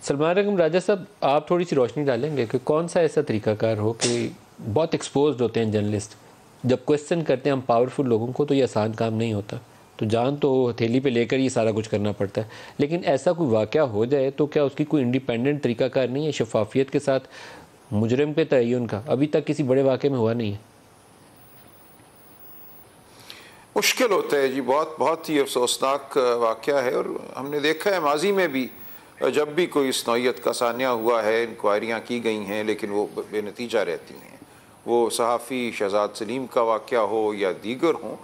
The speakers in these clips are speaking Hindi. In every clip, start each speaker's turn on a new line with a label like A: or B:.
A: सलमान रकम राजा साहब, आप थोड़ी सी रोशनी डालेंगे कि कौन सा ऐसा तरीकाकार हो कि बहुत एक्सपोज्ड होते हैं जर्नलिस्ट, जब क्वेश्चन करते हैं हम पावरफुल लोगों को तो ये आसान काम नहीं होता, तो जान तो हथेली पे लेकर ये सारा कुछ करना पड़ता है, लेकिन ऐसा कोई वाक़या हो जाए तो क्या उसकी कोई इंडिपेंडेंट तरीकाकार नहीं है शफाफियत के साथ मुजरिम पे तयन का? अभी तक किसी बड़े वाक़े में हुआ नहीं है।
B: मुश्किल होता है जी, बहुत बहुत ही अफसोसनाक वाक़या है। और हमने देखा है माजी में भी जब भी कोई इस नौइयत का सानिया हुआ है, इंक्वायरियाँ की गई हैं लेकिन वो बेनतीजा रहती हैं। वो सहाफ़ी शहजाद सलीम का वाक़या हो या दीगर हों।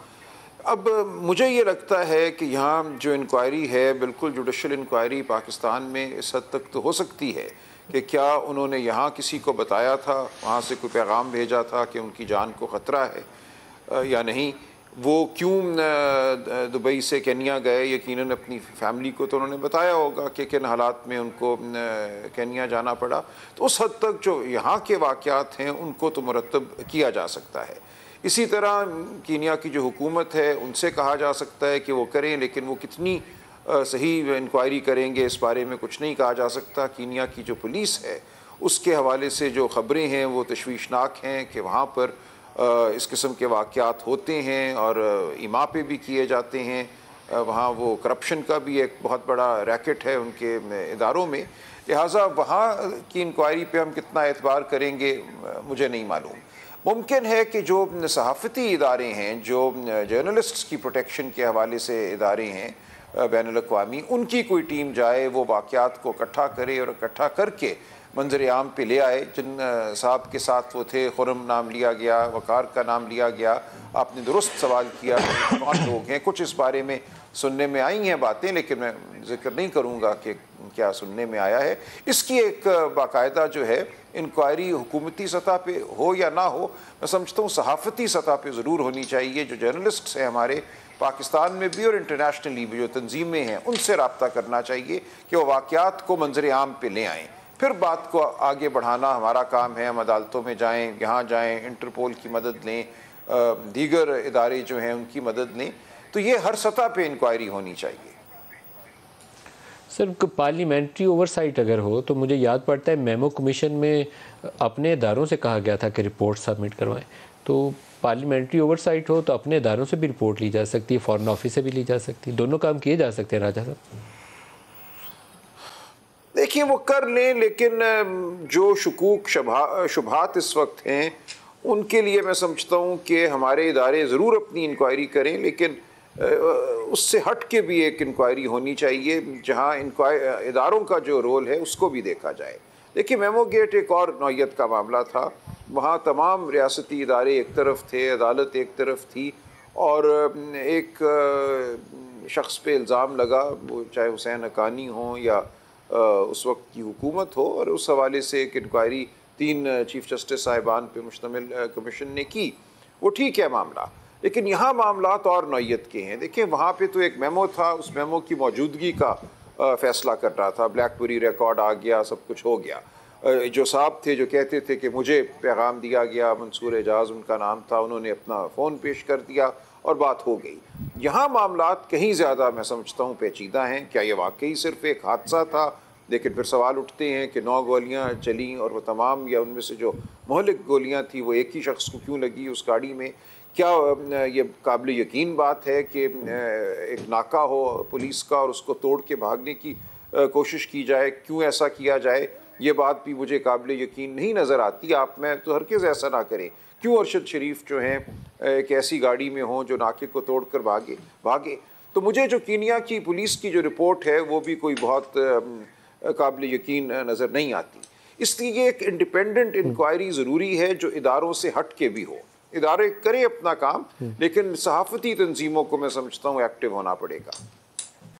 B: अब मुझे ये लगता है कि यहाँ जो इंक्वायरी है, बिल्कुल जुडिशल इंक्वायरी पाकिस्तान में इस हद तक तो हो सकती है कि क्या उन्होंने यहाँ किसी को बताया था, वहाँ से कोई पैगाम भेजा था कि उनकी जान को ख़तरा है या नहीं। वो क्यों दुबई से केन्या गए, यकीनन अपनी फैमिली को तो उन्होंने बताया होगा कि किन हालात में उनको केन्या जाना पड़ा। तो उस हद तक जो यहाँ के वाक़यात हैं उनको तो मुरतब किया जा सकता है। इसी तरह कीनिया की जो हुकूमत है उनसे कहा जा सकता है कि वो करें, लेकिन वो कितनी सही इंक्वायरी करेंगे इस बारे में कुछ नहीं कहा जा सकता। कीनिया की जो पुलिस है उसके हवाले से जो ख़बरें हैं वो तशवीशनाक हैं कि वहाँ पर इस किस्म के वाक़यात होते हैं और इमा पे भी किए जाते हैं। वहाँ वो करप्शन का भी एक बहुत बड़ा रैकेट है उनके इदारों में। लिहाजा वहाँ की इंक्वायरी पे हम कितना एतबार करेंगे मुझे नहीं मालूम। मुमकिन है कि जो सहाफ़ती इदारे हैं, जो जर्नलिस्ट्स की प्रोटेक्शन के हवाले से इदारे हैं बैनुल-अक़वामी, उनकी कोई टीम जाए, वो वाक़यात को इकट्ठा करे और इकट्ठा करके मंजर आम पे ले आए। जिन साहब के साथ वो थे, खुरम नाम लिया गया, वकार का नाम लिया गया, आपने दुरुस्त सवाल किया कौन लोग हैं। कुछ इस बारे में सुनने में आई हैं बातें, लेकिन मैं जिक्र नहीं करूँगा कि क्या सुनने में आया है। इसकी एक बाकायदा जो है इंक्वायरी हुकूमती सतह पे हो या ना हो, मैं समझता हूँ सहाफ़ती सतह पे ज़रूर होनी चाहिए। जो जर्नलिस्ट्स हैं हमारे पाकिस्तान में भी और इंटरनेशनली भी, जो तंजीमें हैं, उनसे रब्ता करना चाहिए कि वो वाक़यात को मंजर आम पे ले आएँ। फिर बात को आगे बढ़ाना हमारा काम है। हम अदालतों में जाएँ, यहाँ जाएँ, इंटरपोल की मदद लें, दीगर इदारे जो हैं उनकी मदद लें। तो ये हर सतह पे इंक्वायरी होनी चाहिए।
A: सर, पार्लियामेंट्री ओवरसाइट अगर हो तो मुझे याद पड़ता है मेमो कमीशन में अपने इदारों से कहा गया था कि रिपोर्ट सबमिट करवाएं। तो पार्लियामेंट्री ओवरसाइट हो तो अपने इदारों से भी रिपोर्ट ली जा सकती है, फॉरेन ऑफिस से भी ली जा सकती है, दोनों काम किए जा सकते हैं राजा साहब।
B: देखिए वो कर लें, लेकिन जो शकूक शुबहात इस वक्त हैं उनके लिए मैं समझता हूँ कि हमारे इदारे ज़रूर अपनी इंक्वायरी करें, लेकिन उससे हट के भी एक इंक्वायरी होनी चाहिए जहाँ इदारों का जो रोल है उसको भी देखा जाए। देखिए मेमो गेट एक और नौइयत का मामला था। वहाँ तमाम रियासती इदारे एक तरफ थे, अदालत एक तरफ थी, और एक शख्स पे इल्ज़ाम लगा, वो चाहे हुसैन हक्कानी हो या उस वक्त की हुकूमत हो, और उस हवाले से एक इंक्वायरी 3 चीफ जस्टिस साहिबान पे मुश्तमिल कमीशन ने की। वो ठीक है मामला, लेकिन यहाँ मामलात और नौइयत के हैं। देखिए वहाँ पे तो एक मेमो था, उस मेमो की मौजूदगी का फ़ैसला कर रहा था। ब्लैकबेरी रिकॉर्ड आ गया, सब कुछ हो गया। जो साहब थे जो कहते थे कि मुझे पैगाम दिया गया, मंसूर एजाज उनका नाम था, उन्होंने अपना फ़ोन पेश कर दिया और बात हो गई। यहाँ मामलात कहीं ज़्यादा मैं समझता हूँ पेचीदा हैं। क्या ये वाकई सिर्फ एक हादसा था? लेकिन फिर सवाल उठते हैं कि 9 गोलियाँ चलीं और वो तमाम, या उनमें से जो मोहलिक गोलियाँ थी वो एक ही शख्स को क्यों लगी उस गाड़ी में? क्या ये काबिल यकीन बात है कि एक नाका हो पुलिस का और उसको तोड़ के भागने की कोशिश की जाए? क्यों ऐसा किया जाए, ये बात भी मुझे काबिल यकीन नहीं नज़र आती। आप में तो हरगिज़ ऐसा ना करें। क्यों अरशद शरीफ जो हैं एक ऐसी गाड़ी में हों जो नाके को तोड़ कर भागे? तो मुझे जो कीनिया की पुलिस की जो रिपोर्ट है वो भी कोई बहुत काबिल यकीन नज़र नहीं आती। इसलिए एक इंडिपेंडेंट इंक्वायरी ज़रूरी है जो इदारों से हट के भी हो। इदारे करें अपना काम, लेकिन सहाफ़ती तंजीमों को मैं समझता हूँ एक्टिव होना पड़ेगा।